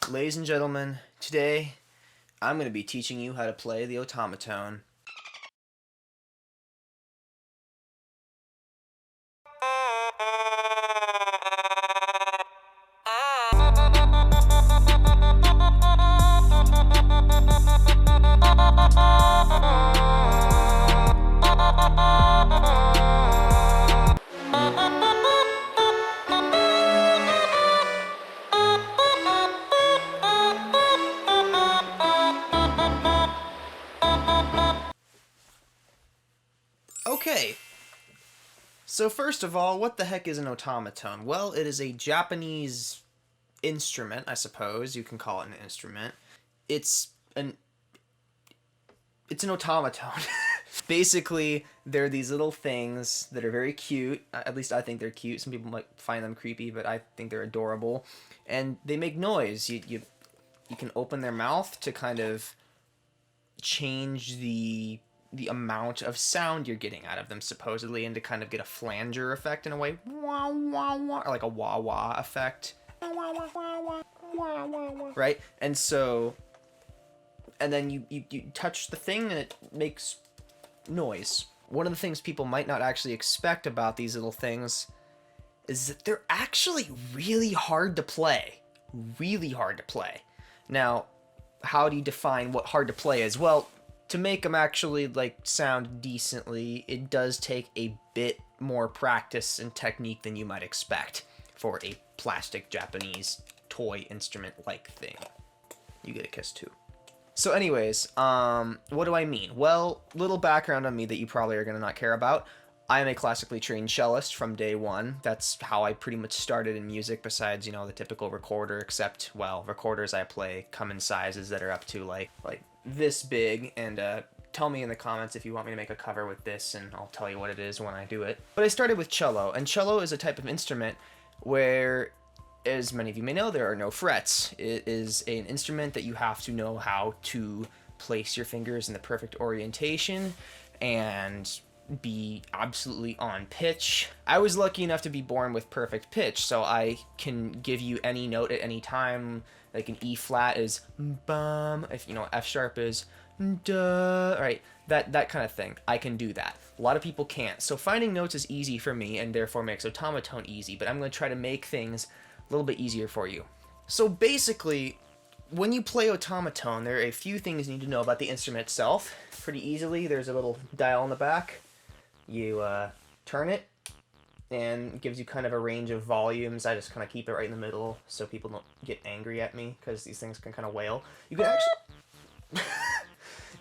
Ladies and gentlemen, today I'm going to be teaching you how to play the otamatone. Okay, so first of all, what the heck is an otamatone? Well, it is a Japanese instrument, I suppose. You can call it an instrument. It's an automaton. Basically, they're these little things that are very cute. At least I think they're cute. Some people might find them creepy, but I think they're adorable. And they make noise. You can open their mouth to kind of change the amount of sound you're getting out of them, supposedly, and to kind of get a flanger effect in a way. Wah, wah, wah, or like a wah-wah effect. Right? And so... and then you touch the thing and it makes noise. One of the things people might not actually expect about these little things is that they're actually really hard to play. Really hard to play. Now, how do you define what hard to play is? Well, to make them actually like sound decently, it does take a bit more practice and technique than you might expect for a plastic Japanese toy instrument like thing. You get a kiss too. So anyways, what do I mean? Well, little background on me that you probably are going to not care about. I am a classically trained cellist from day one. That's how I pretty much started in music, besides, you know, the typical recorder, except, well, recorders I play come in sizes that are up to like this big, and tell me in the comments if you want me to make a cover with this, and I'll tell you what it is when I do it. But I started with cello, and cello is a type of instrument where, as many of you may know, there are no frets. It is an instrument that you have to know how to place your fingers in the perfect orientation and be absolutely on pitch. I was lucky enough to be born with perfect pitch, so I can give you any note at any time. Like an E flat is bum, if you know F sharp is duh, right? That kind of thing. I can do that. A lot of people can't. So finding notes is easy for me, and therefore makes otamatone easy, but I'm going to try to make things a little bit easier for you. So basically, when you play otamatone, there are a few things you need to know about the instrument itself. Pretty easily, there's a little dial in the back. You turn it, and it gives you kind of a range of volumes. I just kind of keep it right in the middle so people don't get angry at me, because these things can kind of wail. You can actually...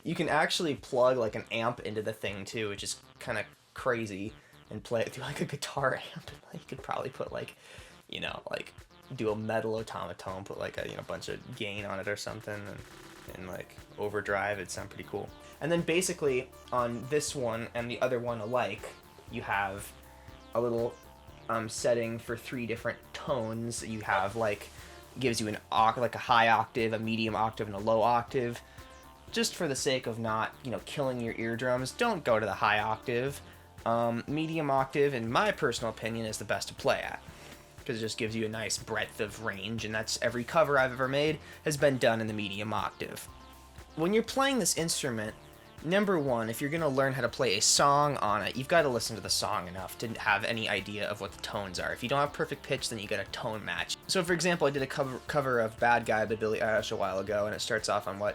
you can actually plug like an amp into the thing too, which is kind of crazy, and play it through like a guitar amp. You could probably put like, you know, like do a metal automaton, put like a, you know, bunch of gain on it or something, and like overdrive. It'd sound pretty cool. And then basically on this one and the other one alike, you have a little setting for 3 different tones. You have like, gives you like a high octave, a medium octave, and a low octave. Just for the sake of not, you know, killing your eardrums, don't go to the high octave. Medium octave, in my personal opinion, is the best to play at, because it just gives you a nice breadth of range, and that's every cover I've ever made has been done in the medium octave. When you're playing this instrument, number one, if you're going to learn how to play a song on it, you've got to listen to the song enough to have any idea of what the tones are. If you don't have perfect pitch, then you get a tone match. So for example, I did a cover of Bad Guy by Billie Eilish a while ago, and it starts off on what?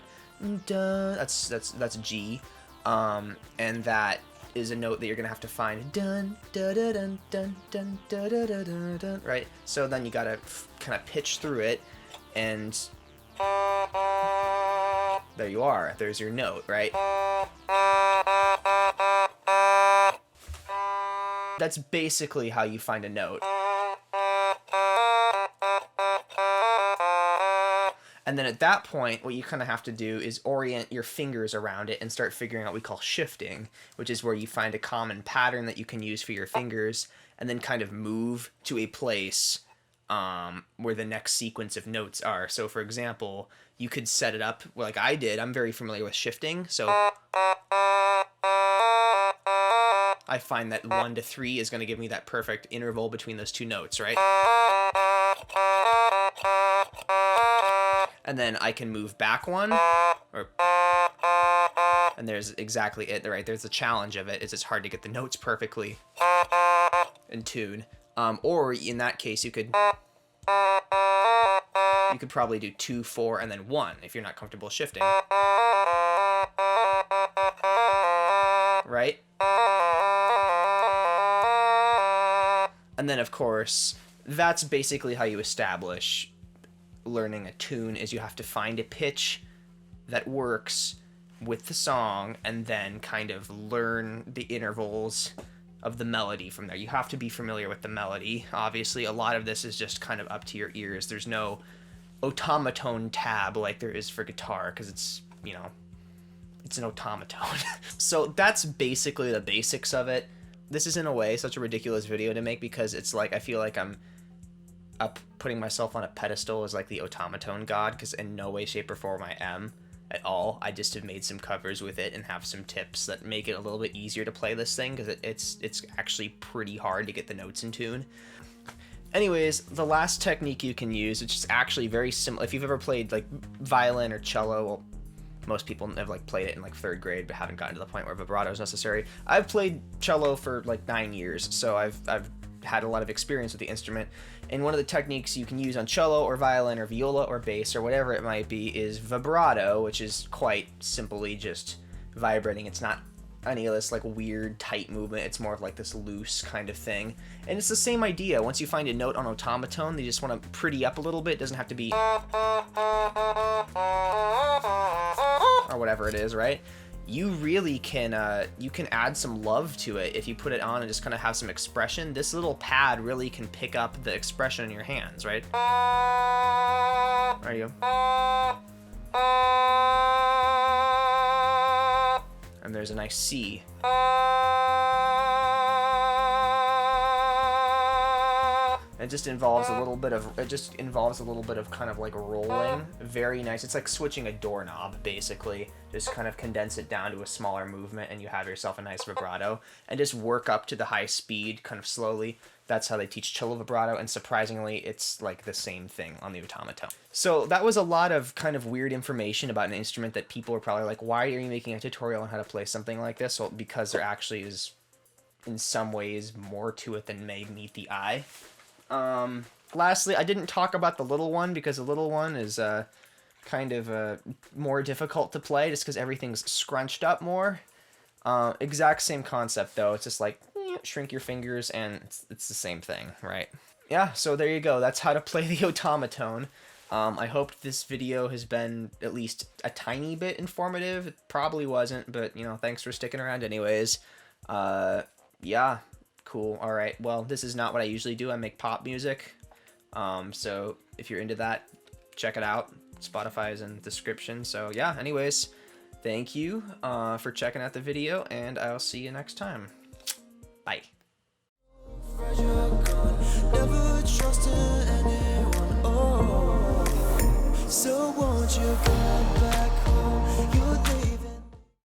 Dun, that's G, and that is a note that you're gonna have to find. Dun dun dun dun dun dun dun dun dun. Right. So then you gotta kind of pitch through it, and there you are. There's your note, right? That's basically how you find a note. And then at that point, what you kind of have to do is orient your fingers around it and start figuring out what we call shifting, which is where you find a common pattern that you can use for your fingers, and then kind of move to a place where the next sequence of notes are. So for example, you could set it up like I did. I'm very familiar with shifting, so I find that 1 to 3 is going to give me that perfect interval between those 2 notes, right? And then I can move back one, or, and there's exactly it, right? There's the challenge of it, is it's hard to get the notes perfectly in tune. Or in that case, you could probably do 2, 4, and then 1 if you're not comfortable shifting. Right? And then, of course, that's basically how you establish learning a tune, is you have to find a pitch that works with the song and then kind of learn the intervals of the melody from there. You have to be familiar with the melody. Obviously, a lot of this is just kind of up to your ears. There's no automaton tab like there is for guitar, because it's, you know, it's an automaton. So that's basically the basics of it. This is, in a way, such a ridiculous video to make, because it's like, I feel like I'm putting myself on a pedestal as like the automaton god, because in no way, shape, or form I am at all. I just have made some covers with it and have some tips that make it a little bit easier to play this thing, because it's actually pretty hard to get the notes in tune. Anyways, the last technique you can use, which is actually very similar. If you've ever played like violin or cello, well, most people have like played it in like 3rd grade but haven't gotten to the point where vibrato is necessary. I've played cello for like 9 years, so I've had a lot of experience with the instrument. And one of the techniques you can use on cello or violin or viola or bass or whatever it might be is vibrato, which is quite simply just vibrating. It's not any of this like weird tight movement. It's more of like this loose kind of thing. And it's the same idea. Once you find a note on automaton, you just want to pretty up a little bit. It doesn't have to be or whatever it is, right? You really can you can add some love to it if you put it on and just kind of have some expression. This little pad really can pick up the expression in your hands, right? There you go. And there's a nice C. It just involves a little bit of kind of like rolling. Very nice. It's like switching a doorknob, basically. Just kind of condense it down to a smaller movement and you have yourself a nice vibrato. And just work up to the high speed kind of slowly. That's how they teach cello vibrato, and surprisingly, it's like the same thing on the automaton. So that was a lot of kind of weird information about an instrument that people are probably like, why are you making a tutorial on how to play something like this? Well, because there actually is, in some ways, more to it than may meet the eye. Lastly, I didn't talk about the little one, because the little one is kind of more difficult to play just because everything's scrunched up more. Exact same concept, though. It's just like, shrink your fingers, and it's the same thing, right? Yeah, so there you go. That's how to play the automaton. I hope this video has been at least a tiny bit informative. It probably wasn't, but, you know, thanks for sticking around anyways. Yeah, cool. All right, well, this is not what I usually do. I make pop music. So if you're into that, check it out. Spotify is in the description. So yeah, anyways, thank you for checking out the video, and I'll see you next time. Bye.